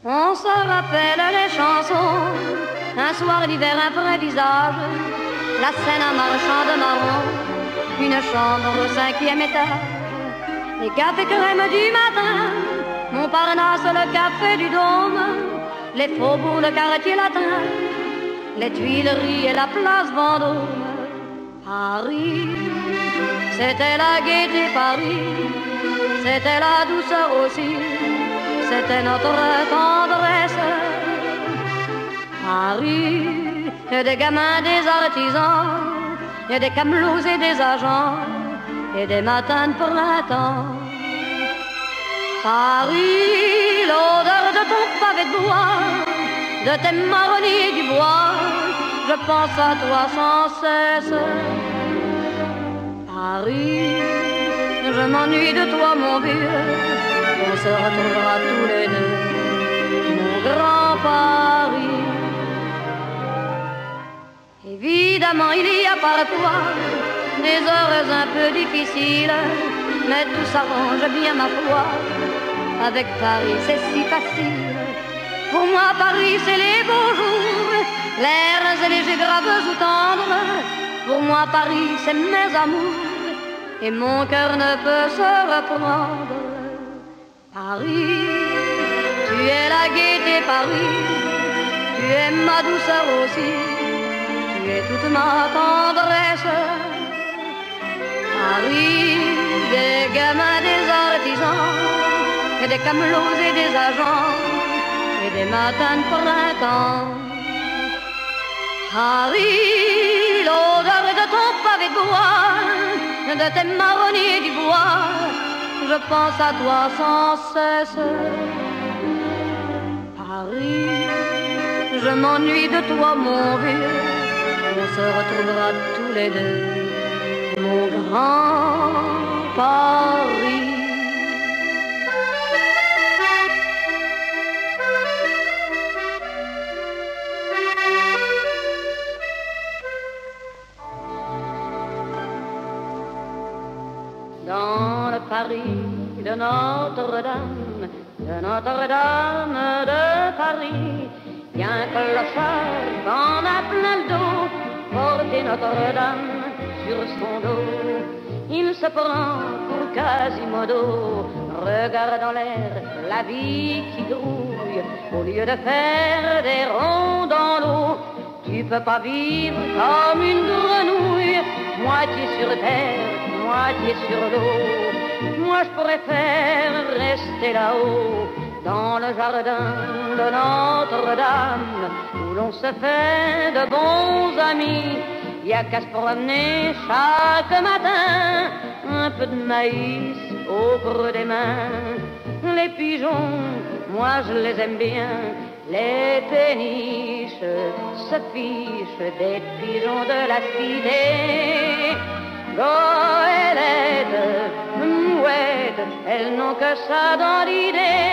On se rappelle les chansons, un soir d'hiver, un vrai visage, la scène un marchand de marron, une chambre au 5e étage, les cafés crème du matin, Montparnasse, le café du Dôme, les faubourgs, le quartier latin, les Tuileries et la place Vendôme. Paris, c'était la gaieté, Paris, c'était la douceur aussi, c'était notre tendresse. Paris, et des gamins, des artisans, et des camelots et des agents, et des matins de printemps. Paris, l'odeur de ton pavé de bois, de tes marronniers du bois, je pense à toi sans cesse. Paris, je m'ennuie de toi mon vieux, on se retrouvera tous les deux, mon grand Paris. Évidemment, il y a parfois des heures un peu difficiles, mais tout s'arrange bien, ma foi. Avec Paris, c'est si facile. Pour moi, Paris, c'est les beaux jours, l'air léger, grave ou tendre. Pour moi, Paris, c'est mes amours, et mon cœur ne peut se reprendre. Paris, tu es la gaieté, Paris, tu es ma douceur aussi, tu es toute ma tendresse. Paris, des gamins, des artisans, et des camelots et des agents, et des matins de printemps. Paris, l'odeur de ton pavé de bois, de tes marronniers du bois, je pense à toi sans cesse. Paris, je m'ennuie de toi mon vieux, on se retrouvera tous les deux, mon grand Paris. Dans le Paris de Notre-Dame, de Paris, y a un clochard qu'on a plein le dos, porter Notre-Dame sur son dos. Il se prend pour Quasimodo, regarde en l'air la vie qui grouille, au lieu de faire des ronds dans l'eau. Tu peux pas vivre comme une grenouille, moitié sur terre, moitié sur l'eau. Moi je préfère rester là-haut, dans le jardin de Notre-Dame, où l'on se fait de bons amis. Y a qu'à se promener chaque matin, un peu de maïs au creux des mains. Les pigeons, moi je les aime bien, les péniches se fichent des pigeons de la cité. Goélette, mouette, elles n'ont que ça dans l'idée.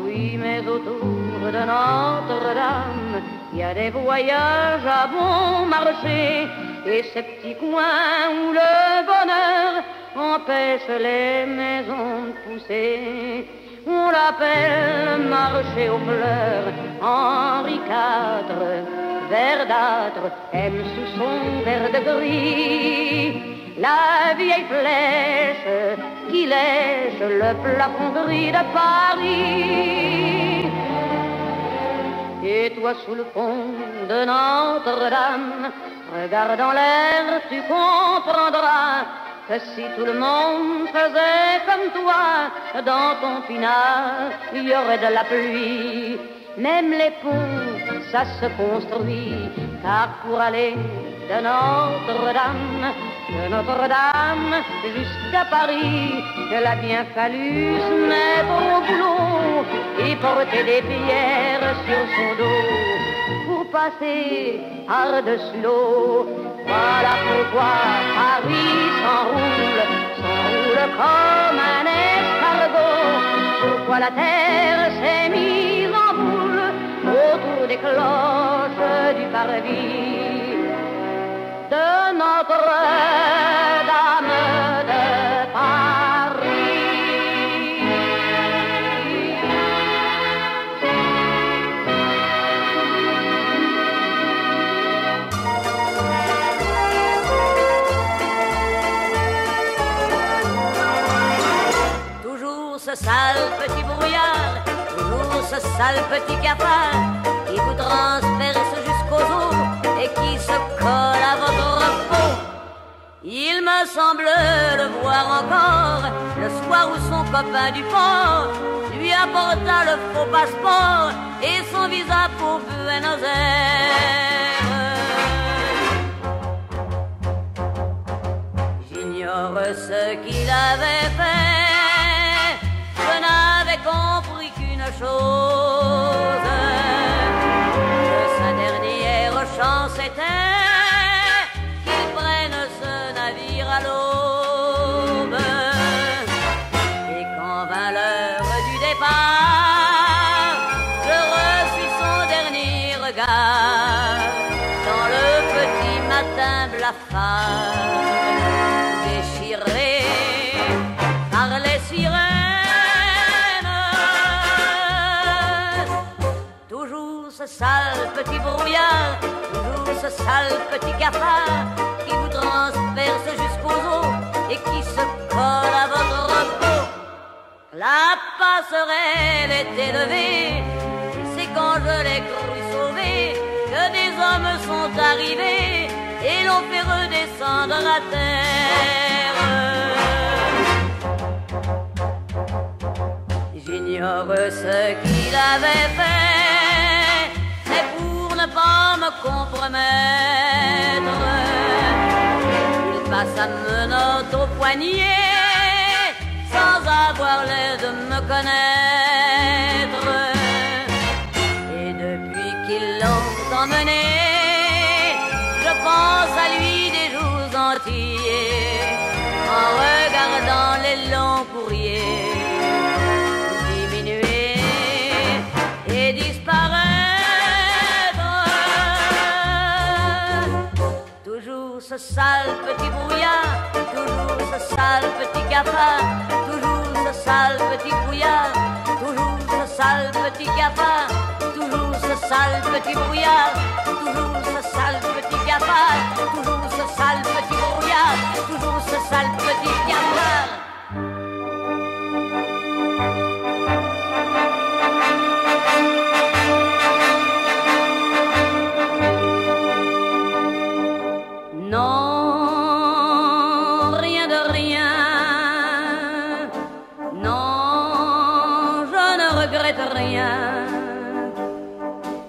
Oui, mais autour de Notre-Dame, il y a des voyages à bon marché, et ces petits coins où le bonheur empêche les maisons de pousser. On l'appelle marché aux fleurs, Henri IV, verdâtre, aime sous son verre de gris la vieille flèche qui lèche le plafond gris de Paris. Et toi sous le pont de Notre-Dame, regarde en l'air, tu comprendras que si tout le monde faisait comme toi, dans ton pinard, il y aurait de la pluie. Même les ponts, ça se construit, car pour aller de Notre-Dame jusqu'à Paris, il a bien fallu se mettre au boulot et porter des pierres sur son dos pour passer par-dessus l'eau. Voilà pourquoi Paris s'enroule comme un escargot. Pourquoi la terre s'est mise en boule des cloches du parvis de Notre-Dame de Paris. Toujours ce sale petit brouillard, toujours ce sale petit cafard qui vous transperce jusqu'aux os et qui se colle à votre peau. Il me semble le voir encore le soir où son copain du port lui apporta le faux passeport et son visa pour Buenos Aires. J'ignore ce qu'il avait fait, je n'avais compris qu'une chose, que sa dernière chance était qu'il prenne ce navire à l'aube. Et quand vint l'heure du départ, je reçus son dernier regard dans le petit matin blafard, déchiré par les sirènes. Toujours ce sale petit brouillard, toujours ce sale petit cafard qui vous transperce jusqu'aux os et qui se colle à votre peau. La passerelle était levée, c'est quand je l'ai cru sauvé que des hommes sont arrivés et l'ont fait redescendre à terre. J'ignore ce qu'il avait fait, mais pour ne pas me compromettre, il passa menottes au poignet sans avoir l'air de me connaître. Et depuis qu'ils l'ont emmené, je pense à lui des jours entiers en regardant les longs courriers et disparaître. Toujours ce sale petit brouillard, toujours ce sale petit cafard, toujours ce sale petit brouillard, toujours ce sale petit cafard, toujours ce sale petit brouillard, toujours ce sale petit cafard, toujours ce sale petit brouillard, toujours ce sale petit cafard. Non, rien de rien. Non, je ne regrette rien.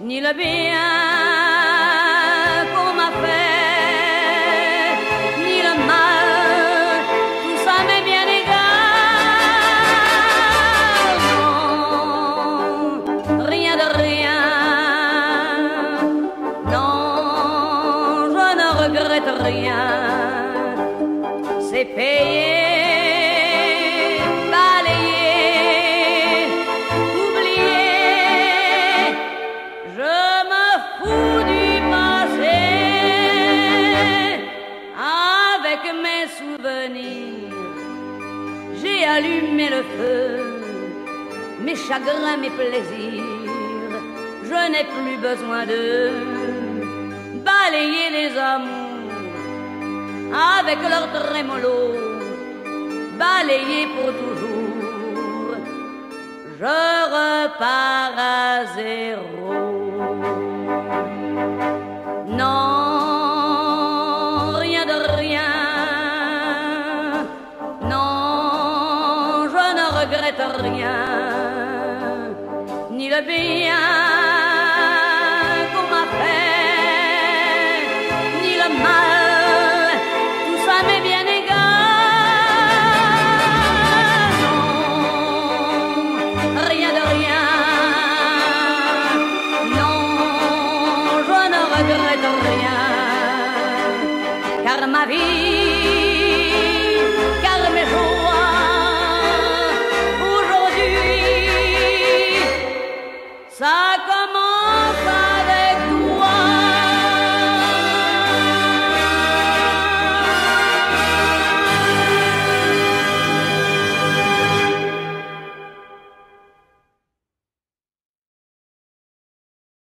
Ni le bien qu'on m'a fait, ni le mal, tout ça m'est bien égal. Non, rien de rien. Non, je ne regrette rien. C'est payé, balayé, oublié. Je me fous du passé avec mes souvenirs. J'ai allumé le feu, mes chagrins, mes plaisirs. Je n'ai plus besoin de balayer les amours avec leur trémolo, balayés pour toujours. Je repars à zéro. Non, rien de rien. Non, je ne regrette rien, ni le bien qu'on m'a fait, ni le mal. Mais bien égal. Non, rien de rien. Non, je ne regrette rien. Car ma vie, car mes joies, aujourd'hui, ça